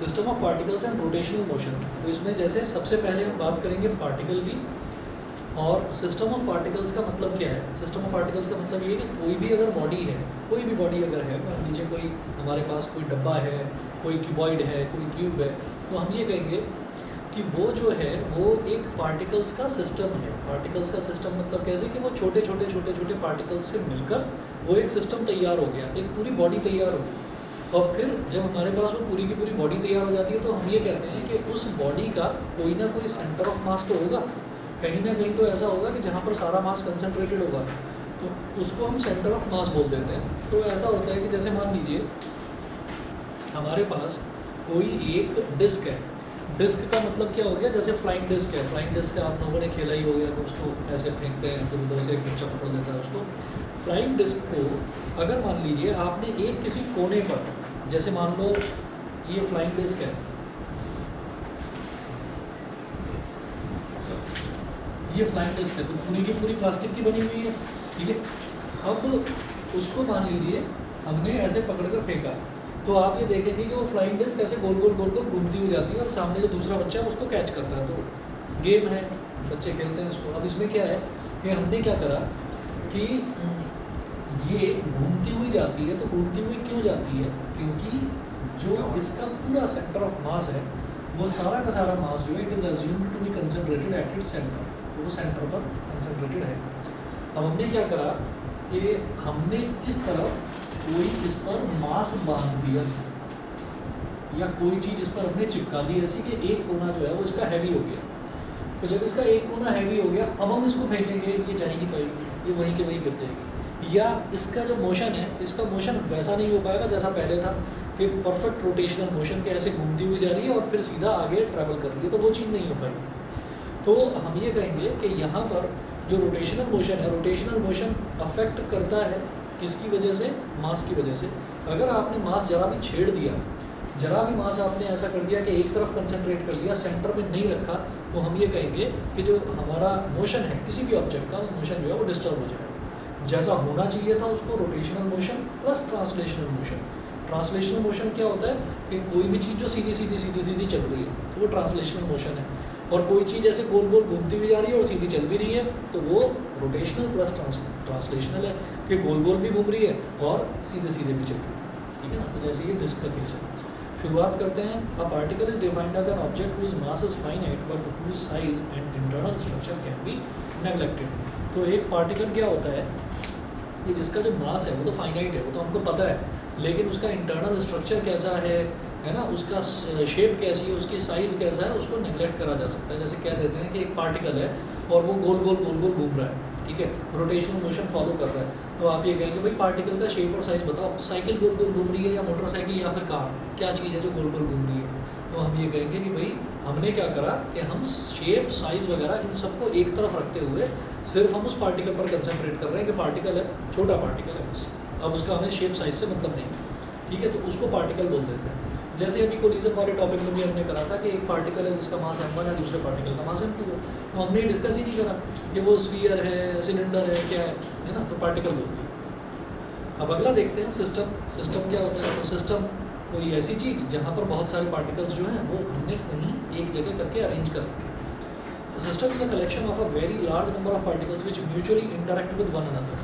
System of particles and rotational motion. तो इसमें जैसे सबसे पहले हम बात करेंगे पार्टिकल की। और सिस्टम ऑफ पार्टिकल्स का मतलब क्या है? सिस्टम ऑफ पार्टिकल्स का मतलब ये है कि कोई भी अगर बॉडी है, कोई भी बॉडी अगर है, मान लीजिए कोई हमारे पास कोई डब्बा है, कोई क्यूबॉइड है, कोई क्यूब है, तो हम ये कहेंगे कि वो जो है वो एक पार्टिकल्स का सिस्टम है। पार्टिकल्स का सिस्टम मतलब कैसे कि वो छोटे छोटे छोटे छोटे पार्टिकल्स से मिलकर वो एक सिस्टम तैयार हो गया, एक पूरी बॉडी तैयार हो गई। और फिर जब हमारे पास वो पूरी की पूरी बॉडी तैयार हो जाती है तो हम ये कहते हैं कि उस बॉडी का कोई ना कोई सेंटर ऑफ मास तो होगा, कहीं ना कहीं तो ऐसा होगा कि जहाँ पर सारा मास कंसंट्रेटेड होगा, तो उसको हम सेंटर ऑफ मास बोल देते हैं। तो ऐसा होता है कि जैसे मान लीजिए हमारे पास कोई एक डिस्क है। डिस्क का मतलब क्या हो गया? जैसे फ्लाइंग डिस्क है, फ्लाइंग डिस्क आप लोगों ने खेला ही हो गया, तो उसको ऐसे फेंकते हैं, फिर उधर से एक बच्चा पकड़ लेता है उसको। फ्लाइंग डिस्क को अगर मान लीजिए आपने एक किसी कोने पर, जैसे मान लो ये फ्लाइंग डिस्क है, ये फ्लाइंग डिस्क है, तो पूरी की पूरी प्लास्टिक की बनी हुई है, ठीक है। अब उसको मान लीजिए हमने ऐसे पकड़कर फेंका, तो आप ये देखेंगे कि वो फ्लाइंग डिस्क ऐसे गोल गोल गोल गोल घूमती हुई जाती है और सामने जो दूसरा बच्चा है उसको कैच करता है। तो गेम है, बच्चे खेलते हैं इसको। अब इसमें क्या है कि हमने क्या करा कि ये घूमती हुई जाती है, तो घूमती हुई क्यों जाती है? क्योंकि जो इसका पूरा सेंटर ऑफ मास है, वो सारा का सारा मास जो है, it is assumed to be concentrated at its centre, वो सेंटर पर कंसंट्रेटेड है। अब हमने क्या करा कि हमने इस तरफ कोई इस पर मास बांध दिया, या कोई चीज़ इस पर हमने चिपका दी ऐसी कि एक कोना जो है वो इसका हैवी हो गया। तो जब इसका एक कोना हैवी हो गया, अब हम इसको फेंकेंगे, ये जा ही नहीं पाएगी, ये वहीं के वहीं गिर जाएगी। या इसका जो मोशन है, इसका मोशन वैसा नहीं हो पाएगा जैसा पहले था कि परफेक्ट रोटेशनल मोशन के ऐसे घूमती हुई जा रही है और फिर सीधा आगे ट्रैवल कर रही है, तो वो चीज़ नहीं हो पाएगी। तो हम ये कहेंगे कि यहाँ पर जो रोटेशनल मोशन है, रोटेशनल मोशन अफेक्ट करता है किसकी वजह से? मास की वजह से। अगर आपने मास जरा भी छेड़ दिया, जरा भी मास आपने ऐसा कर दिया कि एक तरफ कंसंट्रेट कर दिया, सेंटर में नहीं रखा, तो हम ये कहेंगे कि जो हमारा मोशन है किसी भी ऑब्जेक्ट का, वो मोशन जो है वो डिस्टर्ब हो जाएगा। जैसा होना चाहिए था उसको rotational motion plus translational motion. Translational motion क्या होता है कि कोई भी चीज़ जो सीधी सीधी सीधी सीधी चल रही है तो वो ट्रांसलेशनल मोशन है, और कोई चीज़ ऐसे गोल गोल घूमती हुई जा रही है और सीधी चल भी रही है तो वो रोटेशनल प्लस ट्रांसलेशनल है, कि गोल गोल भी घूम रही है और सीधे सीधे भी चल रही है, ठीक है ना। तो जैसे ये डिस्क का केस है। शुरुआत करते हैं। A particle is defined as an object whose mass is finite but whose size and internal structure can be neglected. तो एक पार्टिकल क्या होता है कि जिसका जो मास है वो तो फाइनाइट है, वो तो हमको पता है, लेकिन उसका इंटरनल स्ट्रक्चर कैसा है ना, उसका शेप कैसी है, उसकी साइज़ कैसा है, उसको नेग्लेक्ट करा जा सकता है। जैसे कह देते हैं कि एक पार्टिकल है और वो गोल गोल गोल गोल घूम रहा है, ठीक है, रोटेशनल मोशन फॉलो कर रहा है, तो आप ये कहेंगे भाई पार्टिकल का शेप और साइज़ बताओ, साइकिल गोल गोल घूम रही है या मोटरसाइकिल या फिर कार, क्या चीज़ है जो गोल गोल घूम रही है? तो हम ये कहेंगे कि भाई हमने क्या करा कि हम शेप साइज़ वगैरह इन सबको एक तरफ रखते हुए सिर्फ हम उस पार्टिकल पर कंसंट्रेट कर रहे हैं कि पार्टिकल है, छोटा पार्टिकल है बस, अब उसका हमें शेप साइज से मतलब नहीं, ठीक है, तो उसको पार्टिकल बोल देते हैं। जैसे अभी कोलिजन वाले टॉपिक में भी हमने करा था कि एक पार्टिकल है जिसका मास m1 है, दूसरे पार्टिकल का मास m2 है, तो हमने डिस्कस ही नहीं करा कि वो स्फीयर है, सिलेंडर है, क्या है ना, तो पार्टिकल बोल दिया। अब अगला देखते हैं सिस्टम। सिस्टम क्या होता है? तो सिस्टम कोई ऐसी चीज़ जहाँ पर बहुत सारे पार्टिकल्स जो हैं वो हमने कहीं एक जगह करके अरेंज कर रखे हैं। System is a collection of a very large number of particles which mutually interact with one another.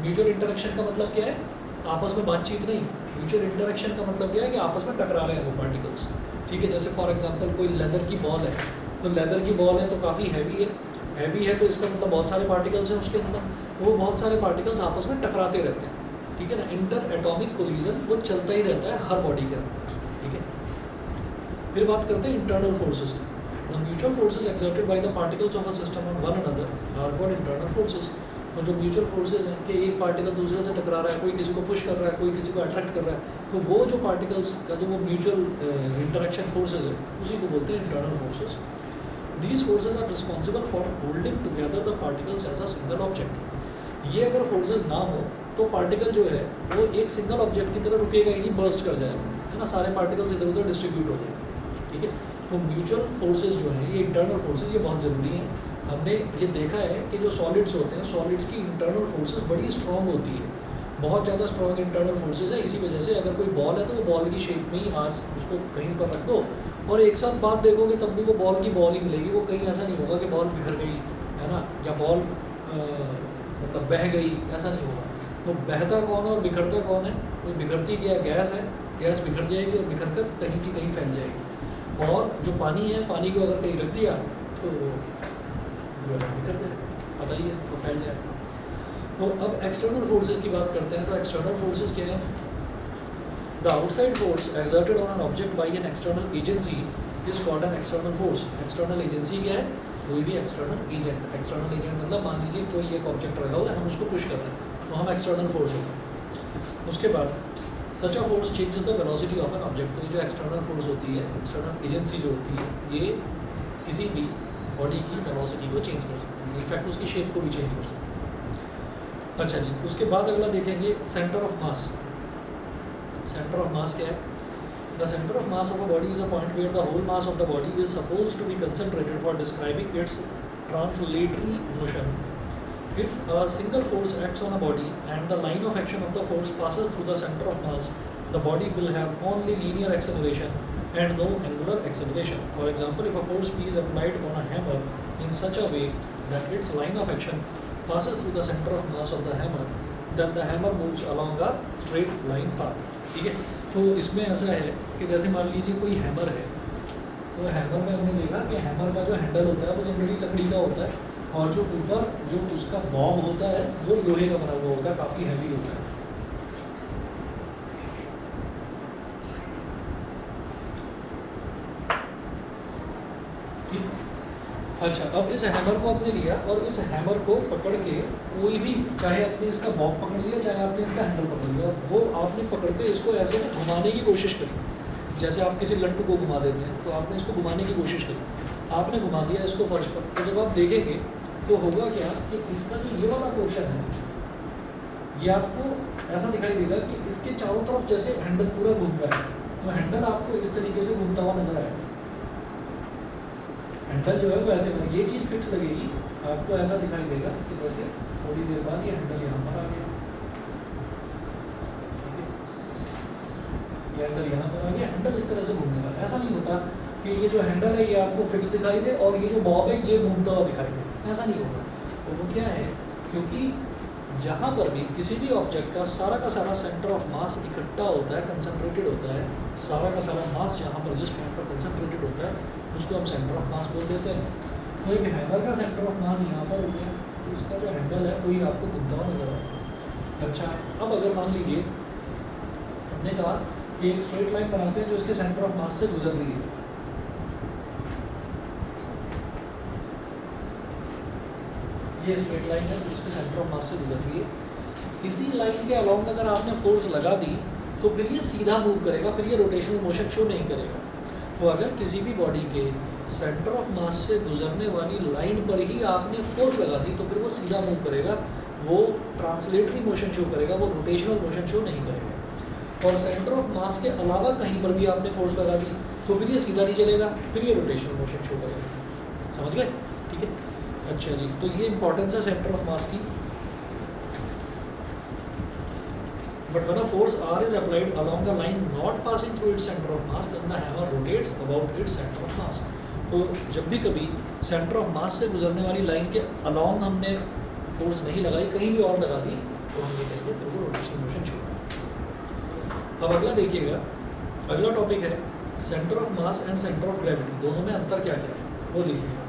Mutual interaction का मतलब क्या है? आपस में बातचीत नहीं। म्यूचुअल इंटरेक्शन का मतलब क्या है कि आपस में टकरा रहे हैं वो पार्टिकल्स, ठीक है। जैसे फॉर एग्जांपल कोई लेदर की बॉल है, तो लेदर की बॉल है तो काफ़ी हैवी है, तो इसका मतलब बहुत सारे पार्टिकल्स हैं उसके अंदर, तो वो बहुत सारे पार्टिकल्स आपस में टकराते रहते हैं, ठीक है ना। इंटर एटॉमिक कोलिजन वो चलता ही रहता है हर बॉडी के अंदर, ठीक है। फिर बात करते हैं इंटरनल फोर्सेस की। The mutual forces exerted by the particles of a system on one another are called internal forces. तो जो म्यूचुअल फोर्सेस हैं कि एक पार्टिकल दूसरे से टकरा रहा है, कोई किसी को पुश कर रहा है, कोई किसी को अट्रैक्ट कर रहा है, तो वो जो पार्टिकल्स का जो वो म्यूचुअल इंटरेक्शन फोर्सेस है उसी को बोलते हैं internal forces. These forces are responsible for holding together the particles as a single object. ये अगर फोर्सेस ना हो तो पार्टिकल जो है वो एक सिंगल ऑब्जेक्ट की तरह रुकेगा ही नहीं, बर्स्ट कर जाएगा, है ना, सारे पार्टिकल्स इधर उधर डिस्ट्रीब्यूट हो जाएंगे, ठीक है। तो म्यूचुअल फोर्सेस जो हैं, ये इंटरनल फोर्सेस, ये बहुत ज़रूरी हैं। हमने ये देखा है कि जो सॉलिड्स होते हैं, सॉलिड्स की इंटरनल फोर्सेस बड़ी स्ट्रॉन्ग होती है, बहुत ज़्यादा स्ट्रॉन्ग इंटरनल फोर्सेज है, इसी वजह से अगर कोई बॉल है तो वो बॉल की शेप में ही आज उसको कहीं पर रख दो और एक साथ बात देखोगे तब भी वो बॉल की बॉल ही मिलेगी, वो कहीं ऐसा नहीं होगा कि बॉल बिखर गई है ना, या बॉल मतलब बह गई, ऐसा नहीं होगा। तो बहता कौन है और बिखरता कौन है? कोई बिखरती क्या गैस है, गैस बिखर जाएगी और बिखर कर कहीं की कहीं फैल जाएगी, और जो पानी है, पानी को अगर कहीं रख दिया तो जो है बिखर जाएगा, पता ही है, तो फैल जाएगा। तो अब एक्सटर्नल फोर्सेस की बात करते हैं। तो एक्सटर्नल फोर्सेस क्या है? The outside force exerted on an object by an external agency is called an external force. External agency क्या है? कोई भी एक्सटर्नल एजेंट। एक्सटर्नल एजेंट मतलब मान लीजिए कोई एक ऑब्जेक्ट रखा हुआ है, हम उसको पुश कर रहे हैं तो हम एक्सटर्नल फोर्स होगा। उसके बाद such a force changes the velocity of an object. तो ये जो एक्सटर्नल फोर्स होती है, एक्सटर्नल एजेंसी जो होती है, ये किसी भी बॉडी की वेलोसिटी को चेंज कर सकती है, इनफैक्ट उसकी शेप को भी चेंज कर सकती है। अच्छा जी, उसके बाद अगला देखेंगे centre of mass. Centre of mass क्या है? The centre of mass of a body is a point where the whole mass of the body is suppose to be concentrated for describing its translatory motion. If a single force acts on a body and the line of action of the force passes through the center of mass, the body will have only linear acceleration and no angular acceleration. For example, if a force P is applied on a hammer in such a way that its line of action passes through the center of mass of the hammer, then the hammer moves along a straight line path. ठीक है, तो इसमें ऐसा है कि जैसे मान लीजिए कोई हैमर है, तो हैमर में हमने देखा कि हैमर का जो हैंडल होता है वो जनरली लकड़ी का होता है, और जो ऊपर जो उसका बॉब होता है वो लोहे का बना हुआ होता है, काफ़ी हैवी होता है। ठीक, अच्छा, अब इस हैमर को आपने लिया और इस हैमर को पकड़ के कोई भी, चाहे आपने इसका बॉब पकड़ लिया, चाहे आपने इसका हैंडल पकड़ लिया, वो आपने पकड़ के इसको ऐसे ना घुमाने की कोशिश करी, जैसे आप किसी लट्टू को घुमा देते हैं, तो आपने इसको घुमाने की कोशिश करी, आपने घुमा दिया इसको फर्श पर। तो जब आप देखेंगे तो होगा क्या कि इसका जो ये वाला पोर्शन है, ये आपको ऐसा दिखाई देगा कि इसके चारों तरफ जैसे हैंडल पूरा घूम रहा है, तो हैंडल आपको इस तरीके से घूमता हुआ नजर आएगा। हैंडल जो है वो ऐसे ये चीज़ फिक्स लगेगी, आपको ऐसा दिखाई देगा कि जैसे थोड़ी देर बाद ये हैंडल यहाँ पर आ गया, ये हैंडल यहाँ पर आ गया, हैंडल इस तरह से घूमेगा। ऐसा नहीं होता कि ये जो हैंडल है ये आपको फिक्स दिखाई दे और ये जो बॉब है ये घूमता हुआ दिखाई दे, ऐसा नहीं होगा। तो वो क्या है, क्योंकि जहाँ पर भी किसी भी ऑब्जेक्ट का सारा सेंटर ऑफ मास इकट्ठा होता है, कंसंट्रेटेड होता है, सारा का सारा मास जहाँ पर जिस पॉइंट पर कंसंट्रेटेड होता है उसको हम सेंटर ऑफ मास बोल देते हैं। तो एक हैमर का सेंटर ऑफ मास यहाँ पर हो गया, तो इसका जो हैंडल है वही आपको घूमता हुआ नजर आएगा। अच्छा, अब अगर मान लीजिए हमने कहा कि एक स्ट्रेट लाइन बनाते हैं जो इसके सेंटर ऑफ मास से गुजर रही है, ये स्ट्रेट लाइन है जिसके सेंटर ऑफ मास से गुजर रही है। इसी लाइन के अलॉन्ग अगर आपने फोर्स लगा दी तो फिर ये सीधा मूव करेगा, फिर ये रोटेशनल मोशन शो नहीं करेगा। तो अगर किसी भी बॉडी के सेंटर ऑफ मास से गुजरने वाली लाइन पर ही आपने फोर्स लगा दी तो फिर वो सीधा मूव करेगा, वो ट्रांसलेटरी मोशन शो करेगा, वो रोटेशनल मोशन शो नहीं करेगा। और सेंटर ऑफ मास के अलावा कहीं पर भी आपने फोर्स लगा दी तो फिर ये सीधा नहीं चलेगा, फिर ये रोटेशनल मोशन शो करेगा। समझ गए? ठीक है, अच्छा जी, तो ये इंपॉर्टेंस है सेंटर ऑफ मास की। But when a force R is applied along a line not passing through its center of mass, then the hammer rotates about its center of mass. तो जब भी कभी सेंटर ऑफ मास से गुजरने वाली line के along हमने फोर्स नहीं लगाई, कहीं भी और लगा दी, तो हम ये कहेंगे फिर वो रोटेशनल मोशन शो करेगा। अब अगला देखिएगा, अगला टॉपिक है centre of mass and centre of gravity, दोनों में अंतर क्या क्या है वो देखिएगा।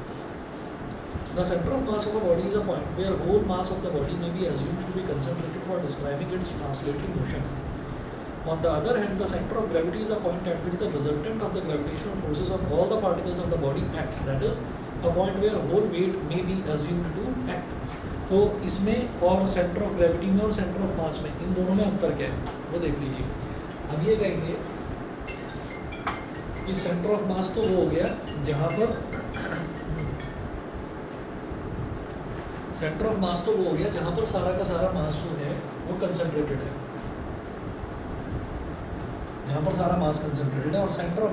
The center of mass of a body is a point where whole mass of the body may be assumed to be concentrated for describing its translatory motion. On the other hand, the center of gravity is a point at which the resultant of the gravitational forces on all the particles of the body acts. That is, a point where whole weight may be assumed to act. तो इसमें और centre of gravity में और centre of मास में, इन दोनों में अंतर क्या है वो देख लीजिए। अब ये कहेंगे कि सेंटर ऑफ मास तो वो हो गया जहाँ पर सेंटर ऑफ मास तो वो हो गया जहाँ पर सारा का सारा मास जो है वो कंसंट्रेटेड है, जहाँ पर सारा मास कंसंट्रेटेड है। और सेंटर ऑफ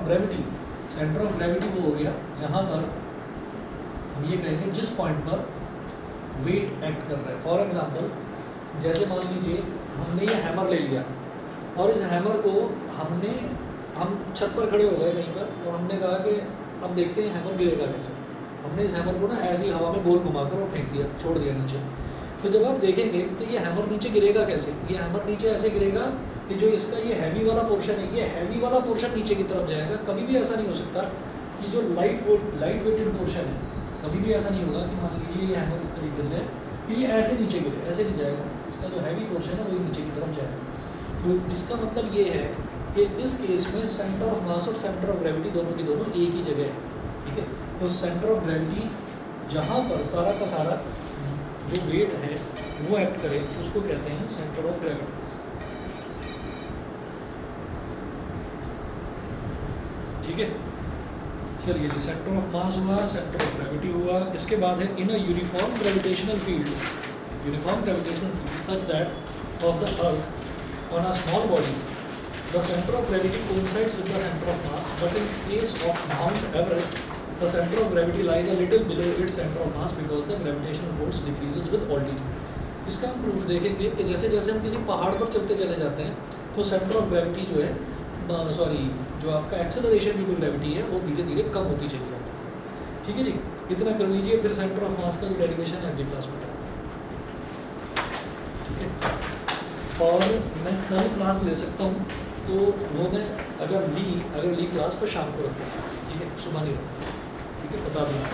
ग्रेविटी वो हो गया जहाँ पर हम ये कहेंगे जिस पॉइंट पर वेट एक्ट कर रहा है। फॉर एग्जांपल, जैसे मान लीजिए हमने ये हैमर ले लिया और इस हैमर को हम छत पर खड़े हो गए कहीं पर और हमने कहा कि अब देखते हैं हैमर गिरेगा कैसे। हमने इस हैमर को ना ऐसे ही हवा में गोल घुमाकर और फेंक दिया, छोड़ दिया नीचे। तो जब आप देखेंगे तो ये हैमर नीचे गिरेगा कैसे, ये हैमर नीचे ऐसे गिरेगा कि जो इसका ये हैवी वाला पोर्शन है, ये हैवी वाला पोर्शन नीचे की तरफ जाएगा। कभी भी ऐसा नहीं हो सकता कि जो लाइट वेटेड पोर्शन है, कभी भी ऐसा नहीं होगा कि मान लीजिए ये हैमर इस तरीके से कि ये ऐसे नीचे गिरे, ऐसे नहीं जाएगा। इसका जो हैवी पोर्शन है वही नीचे की तरफ जाएगा। तो इसका मतलब ये है कि इस केस में सेंटर ऑफ मास और सेंटर ऑफ ग्रेविटी दोनों की दोनों एक ही जगह है, ठीक है। तो सेंटर ऑफ ग्रेविटी जहाँ पर सारा का सारा जो वेट है वो एक्ट करे उसको कहते हैं सेंटर ऑफ ग्रेविटी, ठीक है। चलिए जी, सेंटर ऑफ मास हुआ, सेंटर ऑफ ग्रेविटी हुआ। इसके बाद है in a uniform gravitational field, uniform gravitational field such that of the earth on a small body the center of gravity coincides with the center of mass, but in case of Mount Everest the center of gravity lies a little below its center of mass because the gravitational force decreases with altitude। इसका हम proof देखेंगे कि जैसे जैसे हम किसी पहाड़ पर चलते चले जाते हैं तो सेंटर ऑफ ग्रेविटी जो है जो आपका एक्सेलरेशन ड्यू टू ग्रेविटी है वो धीरे धीरे कम होती चली जाती है, ठीक है जी। इतना कर लीजिए, फिर सेंटर ऑफ मास का जो डेरिवेशन है अगली क्लास में करेंगे, ठीक है। और मैं कल क्लास ले सकता हूँ तो वो मैं अगर ली क्लास तो शाम को रखूँगा, ठीक है, सुबह नहीं रखूँगा, ठीक है, बता दूँगा।